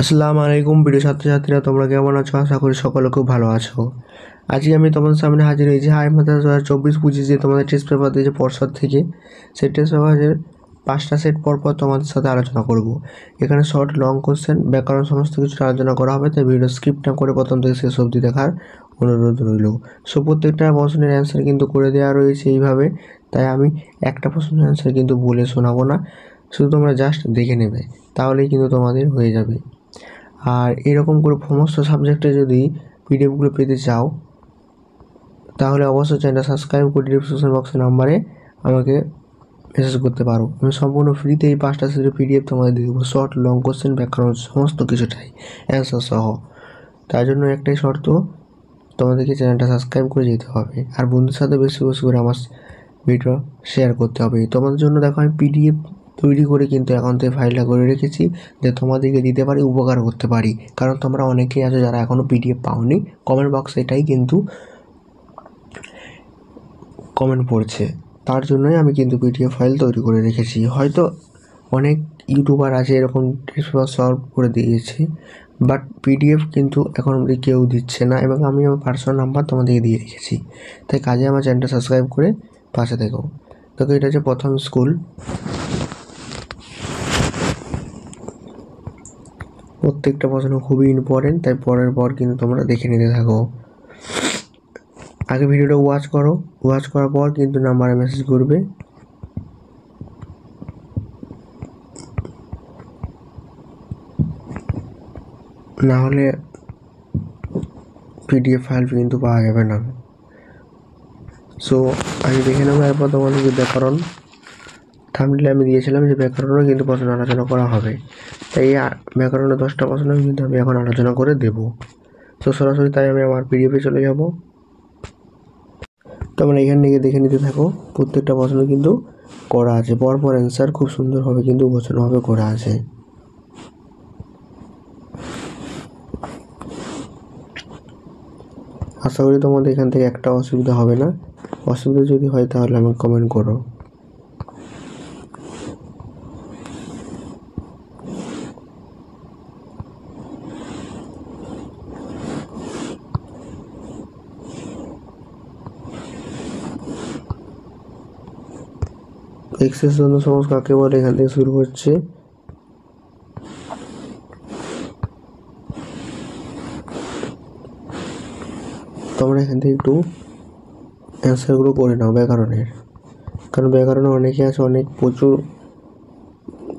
আসসালামু আলাইকুম প্রিয় ছাত্রছাত্রীরা, তোমরা কেমন আছো? আশা করি সকলে খুব ভালো আছো। আজকে আমি তোমাদের সামনে হাজির হয়েছি হাই মাদ্রাসা 2024-25 যে তোমাদের টেস্ট পেপার দিয়েছে পর্ষদ থেকে। সেই টেস্ট পেপারের 5টা সেট পরপর তোমাদের সাথে আলোচনা করব। এখানে শর্ট লং কোশ্চেন, ব্যাকরণ সমস্ত কিছু আলোচনা করা হবে, তাই ভিডিও স্কিপ না করে প্রথম থেকে শেষ অবধি দেখার অনুরোধ রইল। সো প্রত্যেকটা প্রশ্নের অ্যান্সার কিন্তু করে দেওয়া রয়েছে এইভাবে, তাই আমি একটা প্রশ্নের অ্যান্সার কিন্তু বলে শোনাবো না, শুধু তোমরা জাস্ট দেখে নেবে, তাহলেই কিন্তু তোমাদের হয়ে যাবে। আর এরকম করে সমস্ত সাবজেক্টে যদি পিডিএফগুলো পেতে চাও, তাহলে অবশ্যই চ্যানেলটা সাবস্ক্রাইব করে ডিসক্রিপশন বক্সের নাম্বারে আমাকে মেসেজ করতে পারো। আমি সম্পূর্ণ ফ্রিতে এই 5টা সেটের পিডিএফ তোমাদের দিয়ে দেবো, শর্ট লং কোশ্চেন, ব্যাকরণ সমস্ত কিছুটাই অ্যান্সার সহ। তার জন্য একটাই শর্ত, তোমাদেরকে চ্যানেলটা সাবস্ক্রাইব করে যেতে হবে, আর বন্ধুর সাথে বেশি বেশি করে আমার ভিডিও শেয়ার করতে হবে। তোমাদের জন্য দেখো আমি পিডিএফ তৈরি করে কিন্তু এখন থেকে ফাইলটা করে রেখেছি, যে তোমাদেরকে দিতে পারি, উপকার করতে পারি। কারণ তোমরা অনেকেই আছো যারা এখনও পিডিএফ পাওনি, কমেন্ট বক্সে এটাই কিন্তু কমেন্ট পড়ছে, তার জন্যই আমি কিন্তু পিডিএফ ফাইল তৈরি করে রেখেছি। হয়তো অনেক ইউটিউবার আছে এরকম টেস্ট পেপার সলভ করে দিয়েছে, বাট পিডিএফ কিন্তু এখন অবধি কেউ দিচ্ছে না, এবং আমি আমার পার্সোনাল নাম্বার তোমাদেরকে দিয়ে রেখেছি। তাই কাজে আমার চ্যানেলটা সাবস্ক্রাইব করে পাশে থেকো। দেখো, এটা হচ্ছে প্রথম স্কুল। প্রত্যেকটা প্রশ্ন খুবই ইম্পর্টেন্ট, তাই পরের পর কিন্তু তোমরা দেখে নিতে থাকো। আগে ভিডিওটা ওয়াচ করো, ওয়াচ করার পর কিন্তু নাম্বারে মেসেজ করবে। না হলে পিডিএফ ফাইল কিন্তু পাওয়া যাবে না। সো আমি দেখে নেবো, এরপর তোমাদেরকে ব্যাকরণ থাম্বনেইলে আমি দিয়েছিলাম যে ব্যাকরণও কিন্তু প্রশ্ন আলোচনা করা হবে, তাই ব্যাকরণের 10টা প্রশ্ন কিন্তু আমি এখন আলোচনা করে দেবো। তো সরাসরি তাই আমি আমার পিডিএফে চলে যাব। তোমরা এখান থেকে দেখে নিতে থাকো, প্রত্যেকটা প্রশ্ন কিন্তু করা আছে, পরপর অ্যান্সার খুব সুন্দরভাবে কিন্তু গোছানোভাবে করা আছে। আশা করি তোমাদের এখান থেকে একটা অসুবিধা হবে না। অসুবিধা যদি হয় তাহলে আমাকে কমেন্ট করো। এক্সেস দ্বন্দ্ব সমাস কাকে বলে, এখান থেকে শুরু হচ্ছে। তোমরা এখান থেকে একটু অ্যান্সারগুলো করে নাও ব্যাকরণের, কারণ ব্যাকরণে অনেকে আছে, অনেক প্রচুর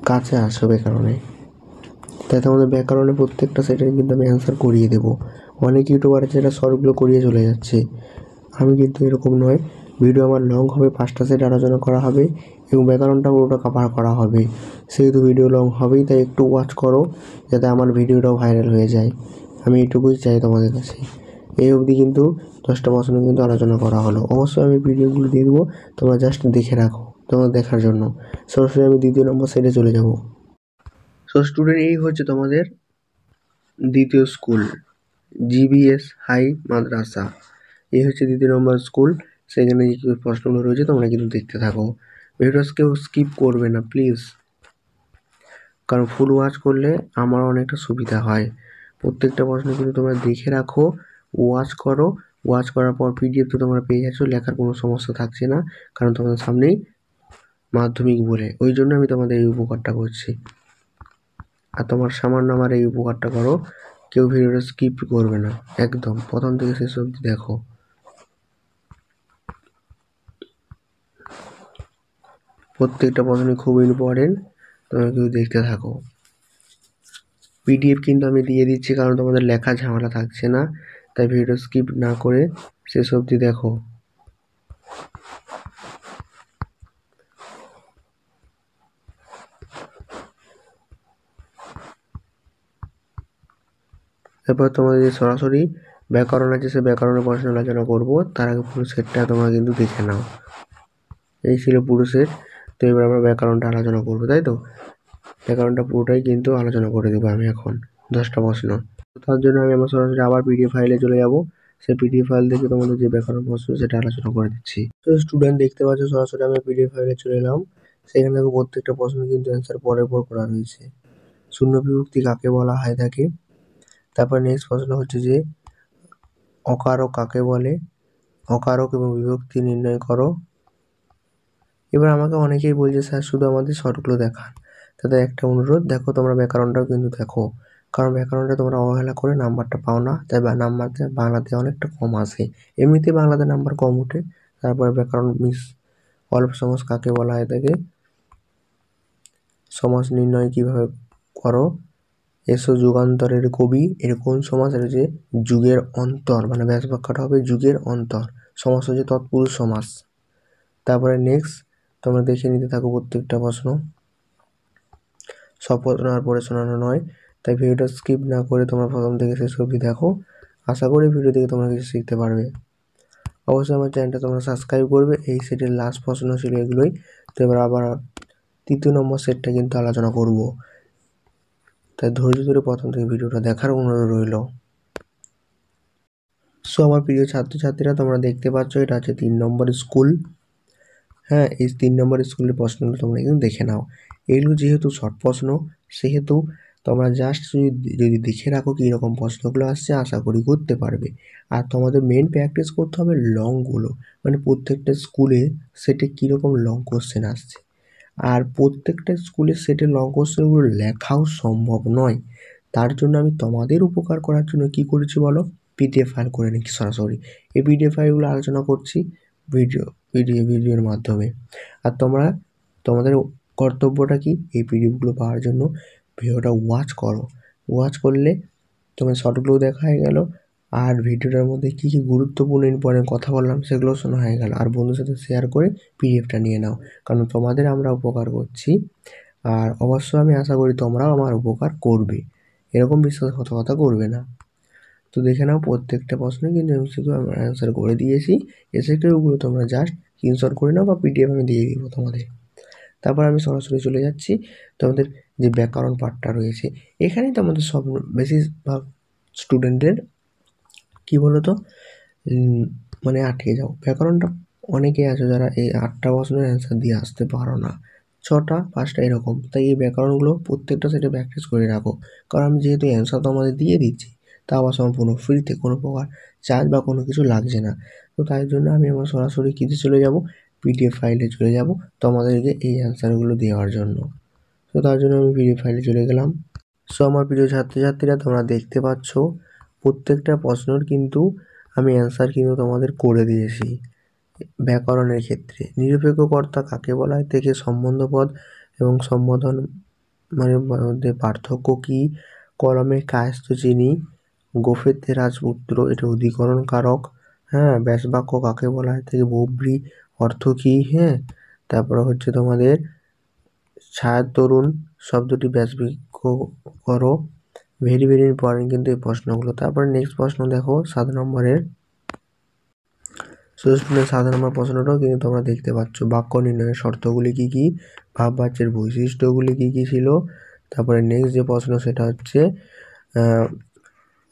কাছে আসো ব্যাকরণে, তাই তোমাদের ব্যাকরণে প্রত্যেকটা সেটের কিন্তু আমি অ্যান্সার করিয়ে দেবো। অনেক ইউটিউবার আছে যেটা শর্টগুলো করিয়ে চলে যাচ্ছে, আমি কিন্তু এরকম নয়। ভিডিও আমার লং হবে, 5টা সেট আলোচনা করা হবে, এবং ব্যাকরণটা পুরোটা কভার করা হবে, সেহেতু ভিডিও লং হবেই। তাই একটু ওয়াচ করো, যাতে আমার ভিডিওটাও ভাইরাল হয়ে যায়, আমি এটুকুই চাই তোমাদের কাছে। এই অবধি কিন্তু 10টা প্রশ্ন কিন্তু আলোচনা করা হলো। অবশ্যই আমি ভিডিওগুলো দিয়ে দেবো, তোমরা জাস্ট দেখে রাখো, তোমার দেখার জন্য। সরাসরি আমি 2য় নম্বর সেটে চলে যাব। সো স্টুডেন্ট, এই হচ্ছে তোমাদের 2য় স্কুল, জিবিএস হাই মাদ্রাসা। এই হচ্ছে 2য় নম্বর স্কুল। সেখানে যে প্রশ্নগুলো রয়েছে তোমরা কিন্তু দেখতে থাকো, ভিডিওটা কেউ স্কিপ করবে না প্লিজ, কারণ ফুল ওয়াচ করলে আমার অনেকটা সুবিধা হয়। প্রত্যেকটা প্রশ্ন কিন্তু তোমরা দেখে রাখো, ওয়াচ করো। ওয়াচ করার পর পিডিএফ তো তোমরা পেয়ে যাচ্ছ, লেখার কোনো সমস্যা থাকছে না, কারণ তোমাদের সামনেই মাধ্যমিক বলে, ওই জন্য আমি তোমাদের এই উপকারটা করছি। আর তোমার সামান্য আমার এই উপকারটা করো, কেউ ভিডিওটা স্কিপ করবে না, একদম প্রথম থেকে শেষ অবধি দেখো। প্রত্যেকটা প্রশ্নই খুব ইম্পর্টেন্ট, তোমরা কেউ দেখতে থাকো। পিডিএফ কিন্তু আমি দিয়ে দিচ্ছি, কারণ তোমাদের লেখা ঝামেলা থাকছে না, তাই ভিডিও স্কিপ না করে শেষ অবধি দেখো। এরপর তোমাদের যে সরাসরি ব্যাকরণ আছে, সে ব্যাকরণের প্রশ্ন আলোচনা করবো, তার আগে পুরো সেটটা তোমরা কিন্তু দেখে নাও। এই ছিল পুরো সেট। তো এবার আমরা ব্যাকরণটা আলোচনা করবো, তাই তো ব্যাকরণটা পুরোটাই কিন্তু আলোচনা করে দেবো আমি এখন, 10টা প্রশ্ন। তার জন্য আমি আমার সরাসরি আবার পিডিএফ ফাইলে চলে যাব, সেই পিডিএফ ফাইল থেকে তোমাদের যে ব্যাকরণ প্রশ্ন সেটা আলোচনা করে দিচ্ছি। তো স্টুডেন্ট, দেখতে পাচ্ছ সরাসরি আমি পিডিএফ ফাইলে চলে এলাম। সেখানে দেখো প্রত্যেকটা প্রশ্ন কিন্তু অ্যান্সার পরের পর করা রয়েছে। শূন্য বিভক্তি কাকে বলা হয় থাকে। তারপর নেক্সট প্রশ্ন হচ্ছে যে অকারক কাকে বলে, অকারক এবং বিভক্তি নির্ণয় করো। এবার আমাকে অনেকেই বলছে স্যার শুধু আমাদের শর্টগুলো দেখান। তাদের একটা অনুরোধ, দেখো তোমরা ব্যাকরণটাও কিন্তু দেখো, কারণ ব্যাকরণটা তোমরা অবহেলা করে নাম্বারটা পাও না, তাই নাম্বারটা বাংলাতে অনেকটা কম আসে। এমনিতে বাংলাতে নাম্বার কম ওঠে, তারপরে ব্যাকরণ মিস। অল্প সমাস কাকে বলা হয় থাকে, সমাস নির্ণয় কিভাবে করো। এসো যুগান্তরের কবি, এর কোন সমাস, এটা হচ্ছে যুগের অন্তর, মানে ব্যাস বাক্যটা হবে যুগের অন্তর। সমাস হচ্ছে তৎপুরুষ সমাস। তারপরে নেক্সট তোমরা দেখে নিতে থাকো প্রত্যেকটা প্রশ্ন, সব প্রশ্ন আর পড়ে শোনানো নয়, তাই ভিডিওটা স্কিপ না করে তোমরা প্রথম থেকে শেষ অবধি দেখো। আশা করি ভিডিও থেকে তোমরা কিছু শিখতে পারবে। অবশ্যই আমার চ্যানেলটা তোমরা সাবস্ক্রাইব করবে। এই সেটের লাস্ট প্রশ্ন ছিল এগুলোই। তো এবার আবার 3য় নম্বর সেটটা কিন্তু আলোচনা করব, তাই ধৈর্য ধরে প্রথম থেকে ভিডিওটা দেখার অনুরোধ রইল। সো আমার প্রিয় ছাত্রছাত্রীরা, তোমরা দেখতে পাচ্ছ এটা হচ্ছে 3 নম্বর স্কুল। হ্যাঁ, এই 3 নম্বর স্কুলের প্রশ্নগুলো তোমরা কিন্তু দেখে নাও। এগুলো যেহেতু শর্ট প্রশ্ন, সেহেতু তোমরা জাস্ট যদি দেখে রাখো কীরকম প্রশ্নগুলো আসছে, আশা করি করতে পারবে। আর তোমাদের মেন প্র্যাকটিস করতে হবে লংগুলো, মানে প্রত্যেকটা স্কুলে সেটে কীরকম লং কোশ্চেন আসছে। আর প্রত্যেকটা স্কুলের সেটে লং কোশ্চেনগুলো লেখাও সম্ভব নয়। তার জন্য আমি তোমাদের উপকার করার জন্য কি করেছি বলো, পিডিএফ ফাইল করে নিচ্ছি সরাসরি। এই পিডিএফ ফাইলগুলো আলোচনা করছি ভিডিওর মাধ্যমে। আর তোমাদের কর্তব্যটা কি, এই পিডিএফগুলো পাওয়ার জন্য ভিডিওটা ওয়াচ করো। ওয়াচ করলে তোমার শর্টগুলো দেখা হয়ে গেল, আর ভিডিওটার মধ্যে কী কী গুরুত্বপূর্ণ ইম্পর্টেন্ট কথা বললাম সেগুলো শোনা হয়ে গেল। আর বন্ধুর সাথে শেয়ার করে পিডিএফটা নিয়ে নাও, কারণ তোমাদের আমরা উপকার করছি, আর অবশ্যই আমি আশা করি তোমরাও আমার উপকার করবে, এরকম বিশ্বাসঘাতকতা করবে না। তো দেখে নাও প্রত্যেকটা প্রশ্নে কিন্তু এমসিকিউ আমরা অ্যান্সার করে দিয়েছি। এসিকিউগুলো তোমরা জাস্ট স্ক্রিনশট করে নাও বা পিডিএফ আমি দিয়ে দিব তোমাদের। তারপর আমি সরাসরি চলে যাচ্ছি তোমাদের যে ব্যাকরণ পার্টটা রয়েছে। এখানেই তোমাদের সব বেশিরভাগ স্টুডেন্টের কী বলো তো, মানে আটকে যাও। ব্যাকরণটা অনেকেই আছে যারা এই 8টা প্রশ্নের অ্যান্সার দিয়ে আসতে পারো না, 6টা 5টা এরকম। তাই এই ব্যাকরণগুলো প্রত্যেকটা সেটে প্র্যাকটিস করে রাখো, কারণ আমি যেহেতু অ্যান্সার তোমাদের দিয়ে দিচ্ছি, তা আবার সম্পূর্ণ ফ্রিতে, কোনো প্রকার চার্জ বা কোনো কিছু লাগছে না। তো তাই জন্য আমি আমার সরাসরি কীতে চলে যাব, পিডিএফ ফাইলে চলে যাব তোমাদেরকে এই অ্যান্সারগুলো দেওয়ার জন্য। তো তার জন্য আমি পিডিএফ ফাইলে চলে গেলাম। সো আমার প্রিয় ছাত্রছাত্রীরা, তোমরা দেখতে পাচ্ছ প্রত্যেকটা প্রশ্নের কিন্তু আমি অ্যান্সার কিন্তু তোমাদের করে দিয়েছি। ব্যাকরণের ক্ষেত্রে নিরপেক্ষ কর্তা কাকে বলা হয় থেকে সম্বন্ধপদ এবং সম্বোধন মানে মধ্যে পার্থক্য কী, কলমে কায়স্থ চিনি, গোফেতে রাজপুত্র এটা অধিকরণ কারক। হ্যাঁ, ব্যাসবাক্য কাকে বলা হয় থেকে বহুব্রী অর্থ কী। হ্যাঁ, তারপরে হচ্ছে তোমাদের ছায়ার তরুণ শব্দটি ব্যাসবাক্য করো। ভেরি ভেরি ইম্পর্টেন্ট কিন্তু এই প্রশ্নগুলো। তারপরে নেক্সট প্রশ্ন দেখো 7 নম্বরের। স্টুডেন্ট 7 নম্বর প্রশ্নটাও কিন্তু তোমরা দেখতে পাচ্ছ, বাক্য নির্ণয়ের শর্তগুলি কী কী, ভাববাচ্যের বৈশিষ্ট্যগুলি কী কী ছিল। তারপরে নেক্সট যে প্রশ্ন সেটা হচ্ছে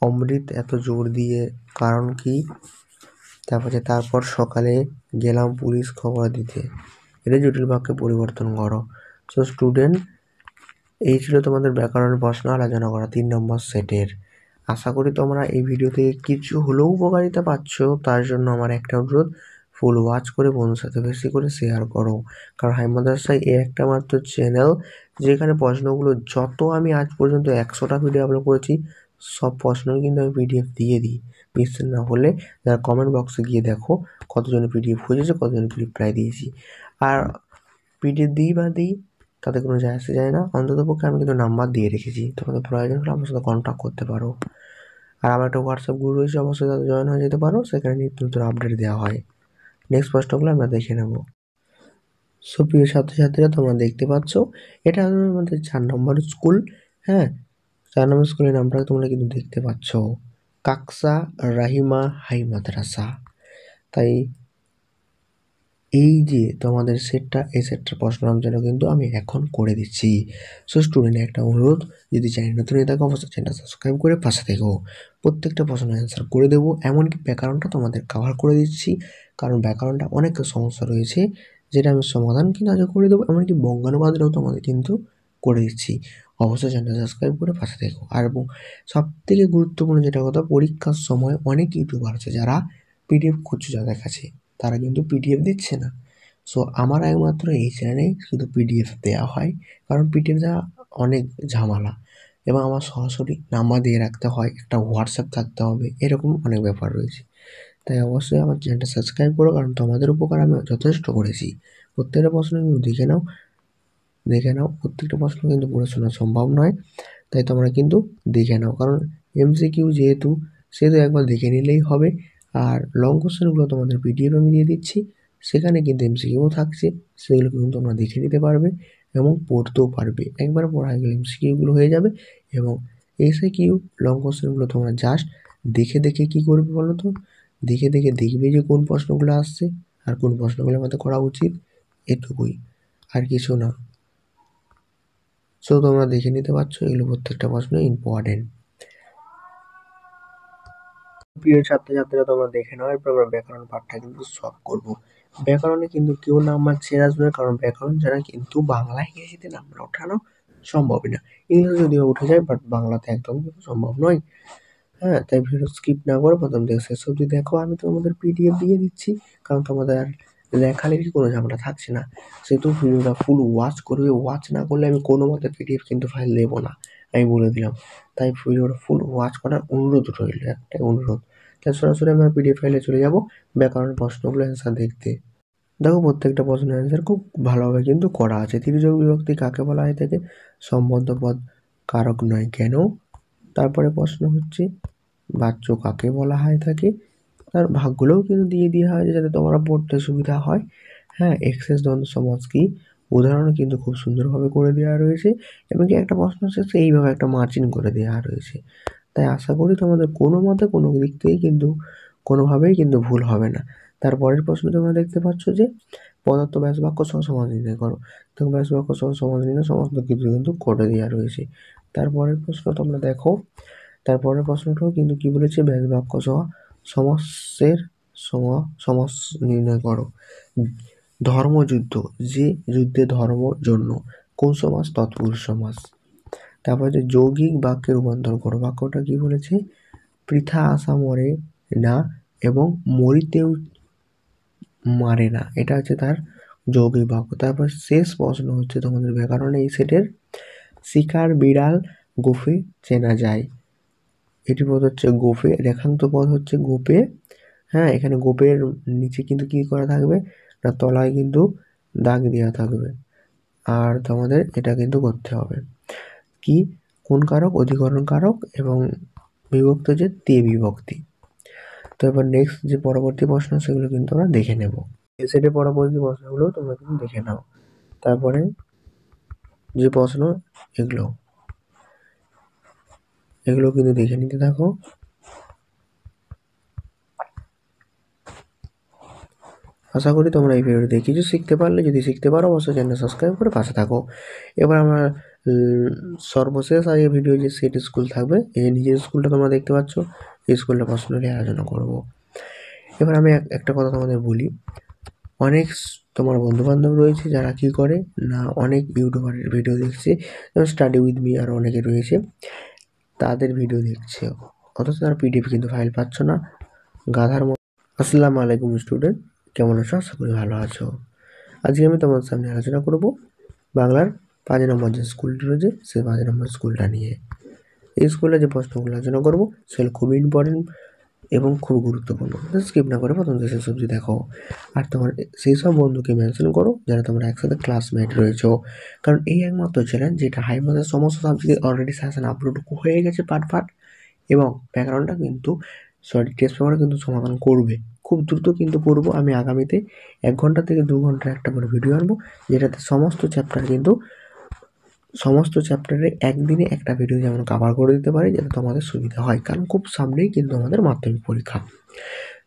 অমৃত এত জোর দিয়ে কারণ কি। তারপর সকালে গেলাম পুলিশ খবর দিতে, এটা জটিল বাক্যে পরিবর্তন করো। সো স্টুডেন্ট, এই ছিল তোমাদের ব্যাকরণের প্রশ্ন আলোচনা করা 3 নম্বর সেটের। আশা করি তোমরা এই ভিডিও থেকে কিছু হলেও উপকারিতা পাচ্ছ। তার জন্য আমার একটা অনুরোধ, ফুল ওয়াচ করে বন্ধুর সাথে বেশি করে শেয়ার করো, কারণ হাই মাদ্রাসায় এই একটা মাত্র চ্যানেল যেখানে প্রশ্নগুলো যত আমি আজ পর্যন্ত 100টা ভিডিও আপলোড করেছি, সব প্রশ্নই কিন্তু আমি পিডিএফ দিয়ে দিই। বিশ্বাস না হলে যারা কমেন্ট বক্সে গিয়ে দেখো কতজনে পিডিএফ খুঁজেছে, কতজনকে রিপ্লাই দিয়েছি। আর পিডিএফ দিই বা দিই তাতে কোনো যায় আসে যায় না, অন্ততপক্ষে আমি কিন্তু নাম্বার দিয়ে রেখেছি, তোমাদের প্রয়োজন হলে আমার সাথে কন্ট্যাক্ট করতে পারো। আর আমার একটা হোয়াটসঅ্যাপ গ্রুপ রয়েছে, অবশ্যই তাতে জয়েন হয়ে যেতে পারো, সেখানে নিত্য নতুন আপডেট দেওয়া হয়। নেক্সট প্রশ্নগুলো আমরা দেখে নেব। সো প্রিয় ছাত্রছাত্রীরা, তোমরা দেখতে পাচ্ছ এটা আমাদের 4 নম্বর স্কুল। হ্যাঁ, 4 নম্বর স্কুলের নামটা তোমরা কিন্তু দেখতে পাচ্ছ, কাকসা রাহিমা হাই মাদ্রাসা। তাই এই যে তোমাদের সেটটা, এই সেটটার প্রশ্ন আলোচনা কিন্তু আমি এখন করে দিচ্ছি। সো স্টুডেন্ট, একটা অনুরোধ, যদি চ্যানেল নতুন হয়ে থাকো অবশ্যই চ্যানেলটা সাবস্ক্রাইব করে পাশে থেকো। প্রত্যেকটা প্রশ্নের অ্যান্সার করে দেবো, এমনকি ব্যাকরণটা তোমাদের কভার করে দিচ্ছি, কারণ ব্যাকরণটা অনেক সমস্যা রয়েছে যেটা আমি সমাধান কিন্তু আজকে করে দেবো, এমনকি বঙ্গানুবাদটাও তোমাদের কিন্তু করে দিচ্ছি। অবশ্যই চ্যানেল সাবস্ক্রাইব করে পাশে থেকো। আর এবং সবথেকে গুরুত্বপূর্ণ যেটা কথা, পরীক্ষার সময় অনেক ইউটিউবার আছে যারা পিডিএফ খুঁজছে যাদের কাছে, তারা কিন্তু পিডিএফ দিচ্ছে না। সো আমার একমাত্র এই চ্যানেলে শুধু পিডিএফ দেওয়া হয়, কারণ পিডিএফ দেওয়া অনেক ঝামেলা এবং আমার সরাসরি নাম্বার দিয়ে রাখতে হয়, একটা হোয়াটসঅ্যাপ থাকতে হবে, এরকম অনেক ব্যাপার রয়েছে। তাই অবশ্যই আমার চ্যানেলটা সাবস্ক্রাইব করো, কারণ তোমাদের উপকার আমি যথেষ্ট করেছি। প্রত্যেকটা প্রশ্ন কিন্তু দেখে নাও প্রত্যেকটা প্রশ্ন কিন্তু পড়ে শোনা সম্ভব নয়, তাই তোমরা কিন্তু দেখে নাও, কারণ এমসিকিউ যেহেতু সেহেতু একবার দেখে নিলেই হবে। আর লং কোশ্চেনগুলো তোমাদের পিডিএফ আমি দিয়ে দিচ্ছি, সেখানে কিন্তু এমসিকিউ থাকছে, সেগুলো কিন্তু তোমরা দেখে নিতে পারবে এবং পড়তেও পারবে। একবার পড়া হয়ে গেলে এমসিকিউগুলো হয়ে যাবে এবং এসএকিউ লং কোশ্চেনগুলো তোমরা জাস্ট দেখে দেখে কী করবে বলো তো, দেখবে যে কোন প্রশ্নগুলো আসছে আর কোন প্রশ্নগুলো আমাদের করা উচিত, এটুকুই, আর কিছু না। সো তোমরা দেখে নিতে পারছো, এগুলো প্রত্যেকটা প্রশ্ন ইম্পর্টেন্ট। প্রিয় ছাত্রছাত্রীরা তোমরা দেখে নাও, এরপর আমরা ব্যাকরণ পাঠটা কিন্তু সলভ করবো। ব্যাকরণে কিন্তু কেউ নাম্বার ছেড়ে আসবে না, কারণ ব্যাকরণ ছাড়া কিন্তু বাংলা ইংরেজিতে নাম্বার ওঠানো সম্ভবই না। ইংরেজি যদিও উঠে যায়, বাট বাংলাতে একদম সম্ভব নয়। হ্যাঁ, তাই ভিডিও স্কিপ না করে প্রথম থেকে শেষ অবধি দেখো। আমি তোমাদের পিডিএফ দিয়ে দিচ্ছি, কারণ তোমাদের আর লেখালেখির কোনো ঝামেলা থাকছে না। সেহেতু ভিডিওটা ফুল ওয়াচ করবে, ওয়াচ না করলে আমি কোনো মতে পিডিএফ কিন্তু ফাইল দেবো না, আমি বলে দিলাম। তাই ভিডিওটা ফুল ওয়াচ করার অনুরোধ রইল, একটাই অনুরোধ। তাই সরাসরি আমরা পিডিএফ ফাইলে চলে যাব ব্যাকরণের প্রশ্নগুলো অ্যান্সার দেখতে। দেখো প্রত্যেকটা প্রশ্নের অ্যান্সার খুব ভালোভাবে কিন্তু করা আছে। তির্যক বিভক্তি কাকে বলা হয় থাকে? সম্বন্ধ পদ কারক নয় কেন? তারপরে প্রশ্ন হচ্ছে বাচ্য কাকে বলা হয় থাকে? তার ভাগগুলোও কিন্তু দিয়ে দেওয়া হয় যাতে তোমরা পড়তে সুবিধা হয়। হ্যাঁ, এক্সেস দ্বন্দ্ব সমাস কি? উদাহরণও কিন্তু খুব সুন্দরভাবে করে দেওয়া রয়েছে, এবং কি একটা প্রশ্ন শেষে এইভাবে একটা মার্জিন করে দেওয়া রয়েছে। তাই আশা করি তোমাদের কোনো মতে কোনো দিক থেকেই কিন্তু কোনোভাবেই কিন্তু ভুল হবে না। তারপরের প্রশ্ন তোমরা দেখতে পাচ্ছ যে পদার্থ ব্যাস বাক্য সহ সমাস নির্ণয় করো। তো ব্যাস বাক্য সহ সমাস নির্ণয় সমস্ত কিছু কিন্তু করে দেওয়া রয়েছে। তারপরের প্রশ্ন তোমরা দেখো, তারপরের প্রশ্নটাও কিন্তু কি বলেছে, ব্যাস বাক্য সহ সমাসের সমাস নির্ণয় করো। ধর্মযুদ্ধ, যে যুদ্ধে ধর্ম জন্য, কোন সমাস? তৎপুরুষ সমাস। তারপর যে যৌগিক বাক্যে রূপান্তর করো। বাক্যটা কি বলেছে? পৃথা আশা মরে না এবং মরিতেও মারে না, এটা হচ্ছে তার যৌগিক বাক্য। তারপর শেষ প্রশ্ন হচ্ছে তোমাদের ব্যাকরণে এই সেটের, শিকার বিড়াল গোফে চেনা যায়। এটি পদ হচ্ছে গোফে, রেখাংত পদ হচ্ছে গোপে। হ্যাঁ, এখানে গোপের নিচে কিন্তু কি করা থাকবে না, তলায় কিন্তু দাগ দেওয়া থাকবে। আর তোমাদের এটা কিন্তু করতে হবে কি, কোন কারক? অধিকরণ কারক এবং বিভক্ত যে তে বিভক্তি। তো এবার নেক্সট যে পরবর্তী প্রশ্ন সেগুলো কিন্তু আমরা দেখে নেব। এ সেটের পরবর্তী প্রশ্নগুলো তোমরা কিন্তু দেখে নাও। তারপরে যে প্রশ্ন এগুলো কিন্তু দেখে নিতে থাকো। আশা করি তোমরা এই ভিডিওটি দেখে কিছু শিখতে পারলে। যদি শিখতে পারো অবশ্যই চ্যানেল সাবস্ক্রাইব করে পাশে থাকো। এবার আমরা সর্বশেষ আগে ভিডিও যে সেট স্কুল থাকবে, এই নিজের স্কুলটা তোমরা দেখতে পাচ্ছ, এই স্কুলটা প্রশ্ন নিয়ে আলোচনা করব। এবার আমি একটা কথা তোমাদের বলি, অনেক তোমার বন্ধুবান্ধব রয়েছে যারা কি করে না, অনেক ইউটিউবারের ভিডিও দেখছে, যেমন স্টাডি উইথ মি আর অনেকে রয়েছে, তাদের ভিডিও দেখছে, অথচ তারা পিডিএফ কিন্তু ফাইল পাচ্ছ না, গাধার মতো। আসসালামু আলাইকুম স্টুডেন্ট, কেমন আছো? আশা করি ভালো আছো। আজকে আমি তোমার সামনে আলোচনা করব বাংলার 5 নম্বর যে স্কুলটি রয়েছে সেই 5 নম্বর স্কুলটা নিয়ে। এই স্কুলে যে প্রশ্নগুলো আলোচনা করবো সেগুলো খুবই ইম্পর্টেন্ট এবং খুব গুরুত্বপূর্ণ। স্কিপ না করে প্রথম থেকে শেষ অবধি দেখো। আর তোমার সেই সব বন্ধুকে মেনশন করো যারা তোমরা একসাথে ক্লাসমেট রয়েছো, কারণ এই একমাত্র চ্যানেল যেটা হাই মাসের সমস্ত সাবজেক্টে অলরেডি সেশন আপলোড হয়ে গেছে পার্ট, এবং ব্যাকরণটা কিন্তু টেস্ট পেপারে কিন্তু সমাধান করবে খুব দ্রুত কিন্তু করবো। আমি আগামীতে 1 ঘন্টা থেকে 2 ঘন্টার একটা করে ভিডিও আনবো, যেটাতে সমস্ত চ্যাপ্টারে একদিনে একটা ভিডিও যেমন কভার করে দিতে পারি, যাতে তোমাদের সুবিধা হয়, কারণ খুব সামনেই কিন্তু আমাদের মাধ্যমিক পরীক্ষা।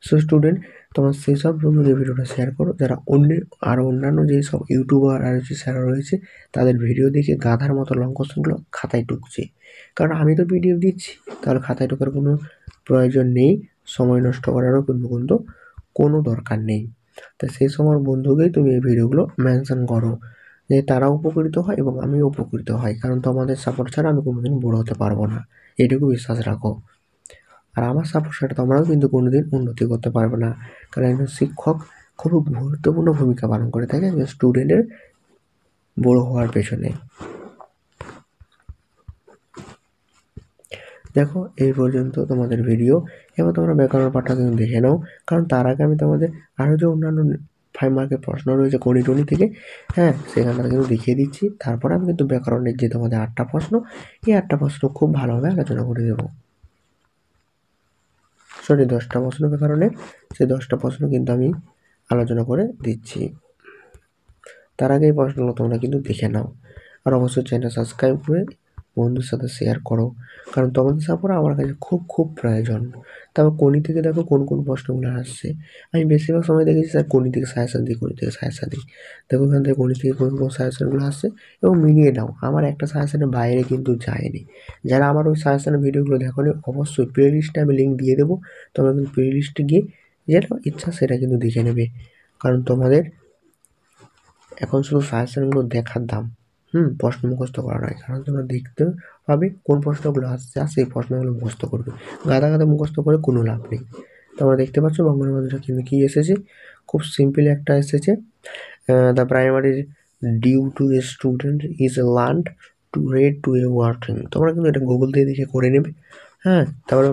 সো স্টুডেন্ট, তোমার সেই সব বন্ধুদের ভিডিওটা শেয়ার করো যারা অন্যান্য যেই সব ইউটিউবার আর যে স্যাররা রয়েছে তাদের ভিডিও দেখে গাধার মতো লং কোশ্চেনগুলো খাতায় ঢুকছে। কারণ আমি তো পিডিএফ দিচ্ছি, তাহলে খাতায় ঢোকার কোনো প্রয়োজন নেই, সময় নষ্ট করারও কিন্তু কোনো দরকার নেই। তাই সেই সময় বন্ধুকেই তুমি এই ভিডিওগুলো মেনশন করো যে তারাও উপকৃত হয় এবং আমিও উপকৃত হই, কারণ তোমাদের সাপোর্ট ছাড়া আমি কোনোদিন বড় হতে পারবো না, এটুকু বিশ্বাস রাখো। আর আমার সাপোর্ট ছাড়া তোমরাও কিন্তু কোনোদিন উন্নতি করতে পারবে না, কারণ একজন শিক্ষক খুবই গুরুত্বপূর্ণ ভূমিকা পালন করে থাকে একজন স্টুডেন্টের বড় হওয়ার পেছনে। দেখো এই পর্যন্ত তোমাদের ভিডিও। এবার তোমরা ব্যাকরণ পাঠটা কিন্তু দেখে নাও, কারণ তার আগে আমি তোমাদের আরও যে অন্যান্য 5 মার্কের প্রশ্ন রয়েছে গণিতনী থেকে, হ্যাঁ সেখানটা কিন্তু দেখিয়ে দিচ্ছি। তারপরে আমি কিন্তু ব্যাকরণের যে তোমাদের 8টা প্রশ্ন, এই 8টা প্রশ্ন খুব ভালোভাবে আলোচনা করে দেবো। সরি 10টা প্রশ্ন ব্যাকরণের, সেই 10টা প্রশ্ন কিন্তু আমি আলোচনা করে দিচ্ছি। তার আগে এই প্রশ্নগুলো তোমরা কিন্তু দেখে নাও, আর অবশ্যই চ্যানেল সাবস্ক্রাইব করে বন্ধুর সাথে শেয়ার করো, কারণ তোমাদের সাপোর্ট আমার কাছে খুব খুব প্রয়োজন। তারপর কোনি থেকে দেখো কোন কোন প্রশ্নগুলো আসছে। আমি বেশিরভাগ সময় দেখেছি স্যার কোনি থেকে সাজেশন দিই, কোনি থেকে সাজেশন দিই। দেখো এখান থেকে কোনি থেকে কোন কোন সাজেশনগুলো আসছে এবং মিলিয়ে নাও। আমার একটা সাজেশনের বাইরে কিন্তু যায়নি। যারা আমার ওই সাজেশনের ভিডিওগুলো দেখোনি, অবশ্যই প্লে লিস্টে আমি লিঙ্ক দিয়ে দেবো, তোমরা কিন্তু প্লে লিস্টে গিয়ে যেটা ইচ্ছা সেটা কিন্তু দেখে নেবে, কারণ তোমাদের এখন শুধু সাজেশনগুলো দেখার দাম, প্রশ্ন মুখস্থ করা নয়। কারণ তোমরা দেখতে পাবে কোন প্রশ্নগুলো আসছে, আর সেই প্রশ্নগুলো মুখস্থ করবে। গাদা গাদা মুখস্থ করে কোনো লাভ নেই। তোমরা দেখতে পাচ্ছ বঙ্গবন্ধু মাধ্যমটা কিন্তু কী এসেছে, খুব সিম্পল একটা এসেছে, the primary due to a student is a learn to read to a working. তোমরা কিন্তু এটা গুগল থেকে দেখে করে নেবে, হ্যাঁ। তারপরে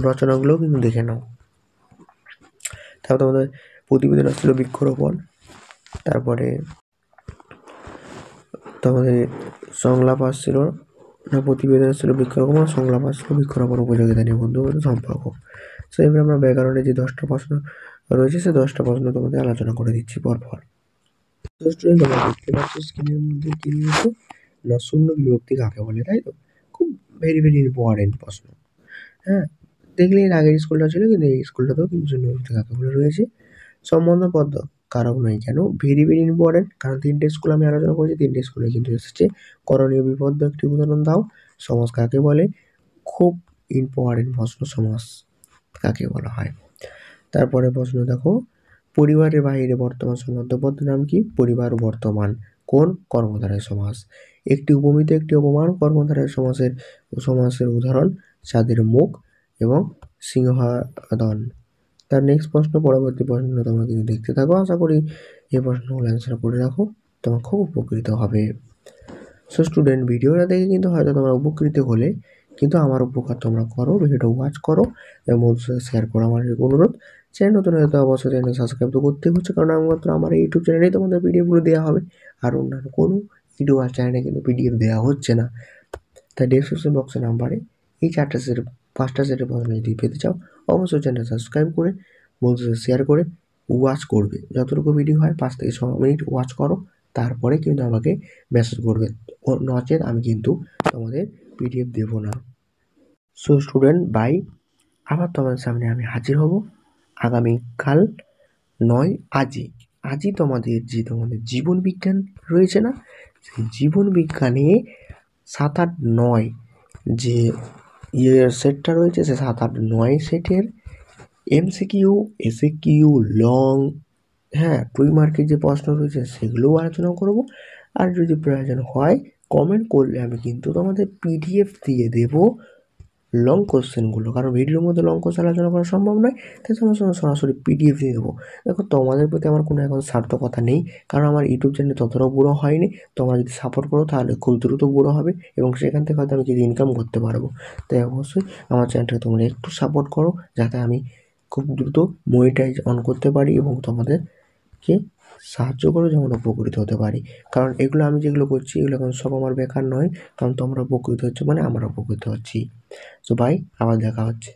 রচনাগুলোও কিন্তু দেখে নাও। তারপর তোমাদের প্রতিবেদন আসছিল বৃক্ষরোপণ, তারপরে তোমাদের সংলাপ আসছিল না, প্রতিবেদন আসছিল বৃক্ষরোপণ, আর সংলাপ আসছিল বৃক্ষরোপণ উপযোগিতা নিয়ে বন্ধুগত সম্পর্ক। সো এবার আমরা ব্যাকরণে যে 10টা প্রশ্ন রয়েছে সেই 10টা প্রশ্ন তোমাদের আলোচনা করে দিচ্ছি পরপর। স্টুডেন্ট তোমরা দেখতে পাচ্ছ স্ক্রিনের মধ্যে কি রয়েছে না, শূন্য বিভক্তি কাকে বলে, তাই তো? খুব ভেরি ভেরি ইম্পর্টেন্ট প্রশ্ন, হ্যাঁ। দেখলে এর আগের স্কুলটা ছিল, কিন্তু এই স্কুলটাতেও কিন্তু শূন্য বিভক্তি কাকে বলে রয়েছে। সম্বন্ধপদ কারক নয় কেন, ভেরি ভেরি ইম্পর্টেন্ট, কারণ 3টে স্কুল আমি আলোচনা করেছি, 3টে স্কুলে কিন্তু এসেছে। করণীয় বিপদ্য একটি উদাহরণ দাও, সমাস কাকে বলে, খুব ইম্পর্টেন্ট প্রশ্ন, সমাস কাকে বলা হয়। তারপরে প্রশ্ন দেখো, পরিবারের বাইরে বর্তমান সম্বন্ধপদ নাম কি, পরিবার বর্তমান কোন কর্মধারয় সমাস। একটি উপমিত একটি উপমান কর্মধারয় সমাসের উদাহরণ চাঁদের মুখ এবং সিংহাদন। তার নেক্সট প্রশ্ন, পরবর্তী প্রশ্নগুলো তোমরা কিন্তু দেখতে থাকো। আশা করি এই প্রশ্নগুলো অ্যান্সার করে রাখো, তোমরা খুব উপকৃত হবে। সো স্টুডেন্ট, ভিডিওটা দেখে কিন্তু হয়তো তোমরা উপকৃত হলে, কিন্তু আমার উপকার তোমরা করো, ভিডিওটা ওয়াচ করো এবং বন্ধুদের সাথে শেয়ার করো, আমার অনুরোধ। চ্যানেল নতুন হয়তো অবশ্যই চ্যানেল সাবস্ক্রাইব তো করতেই হচ্ছে, কারণ একমাত্র আমার এই ইউটিউব চ্যানেলেই তোমাদের পিডিএফগুলো দেওয়া হবে, আর অন্যান্য কোনো ভিডিও আর চ্যানেলে কিন্তু পিডিএফ দেওয়া হচ্ছে না। তাই ডেসক্রিপশন বক্সে নাম্বারে এই 4টা সেটের 5টা সেটের প্রশ্ন যদি পেতে চাও, অবশ্যই চ্যানেল সাবস্ক্রাইব করে বন্ধুদের শেয়ার করে ওয়াচ করবে। যতটুকু ভিডিও হয় 5 থেকে 6 মিনিট ওয়াচ করো, তারপরে কিন্তু আমাকে মেসেজ করবে, নচেত আমি কিন্তু তোমাদের পিডিএফ দেবো না। সো স্টুডেন্ট বাই, আবার তোমাদের সামনে আমি হাজির হব আগামীকাল, নয় আজই তোমাদের যে তোমাদের জীবন বিজ্ঞান রয়েছে না, সেই জীবন বিজ্ঞানে 7, 8, 9 যে সেটটা রয়েছে, সে 7, 8, 9 সেটের এমসিকিউ, এসিকিউ, লং, হ্যাঁ 2 মার্কের যে প্রশ্ন রয়েছে সেগুলোও আলোচনা করব। আর যদি প্রয়োজন হয় কমেন্ট করলে আমি কিন্তু তোমাদের পিডিএফ দিয়ে দেবো লং কোশ্চেনগুলো, কারণ ভিডিওর মধ্যে লং কোশ্চেন আলোচনা করা সম্ভব নয়, তাই তোমার সঙ্গে সরাসরি পিডিএফ দিয়ে দেবো। দেখো তোমাদের প্রতি আমার কোনো এখন স্বার্থকতা নেই, কারণ আমার ইউটিউব চ্যানেল ততটাও বড়ো হয়নি। তোমরা যদি সাপোর্ট করো তাহলে খুব দ্রুত বড়ো হবে এবং সেখান থেকে হয়তো আমি কিছু ইনকাম করতে পারবো। তাই অবশ্যই আমার চ্যানেলটাকে তোমরা একটু সাপোর্ট করো, যাতে আমি খুব দ্রুত মনিটাইজ অন করতে পারি এবং তোমাদেরকে সাহায্য করে যেমন উপকৃত হতে পারি। কারণ এগুলো আমি যেগুলো করছি এগুলো এখন সব আমার বেকার নয়, কারণ তোমরা উপকৃত হচ্ছে মানে আমরা উপকৃত হচ্ছি। তো বাই, আবার দেখা হচ্ছে।